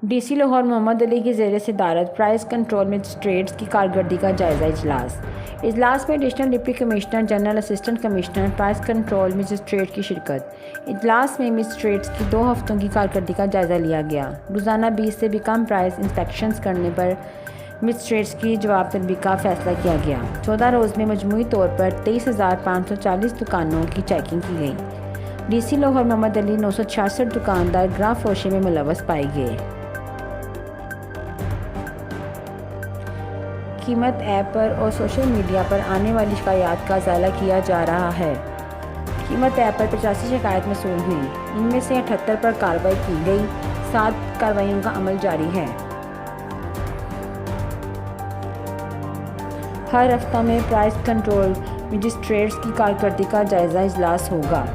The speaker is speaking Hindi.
डीसी लाहौर मोहम्मद अली की ज़ेर सदारत प्राइस कंट्रोल मजिस्ट्रेट्स की कारकर्दगी का जायज़ा इजलास में additional deputy commissioner general assistant commissioner price control magistrate की शिरकत। इजलास में मजिस्ट्रेट्स की 2 हफ्तों की कारकर्दगी का जायज़ा लिया गया। रोज़ाना 20 से भी कम प्राइस इंस्पेक्शंस करने पर मजिस्ट्रेट्स की जवाब तलबी का फैसला किया गया। 14 रोज़ में मजमूई तौर पर 23,540 दुकानों की चेकिंग की गई। डीसी लाहौर मोहम्मद अली 966 दुकानदार ग्राफ फरोशी में मुलव्वस पाए गए। कीमत ऐप पर और सोशल मीडिया पर आने वाली शिकायत का अजाला किया जा रहा है। कीमत ऐप पर 85 शिकायत मसूल हुई, इनमें से 78 पर कार्रवाई की गई। 7 कार्रवाइयों का अमल जारी है। हर हफ्ता में प्राइस कंट्रोल मजिस्ट्रेट्स की कारकर्दगी का जायज़ा इजलास होगा।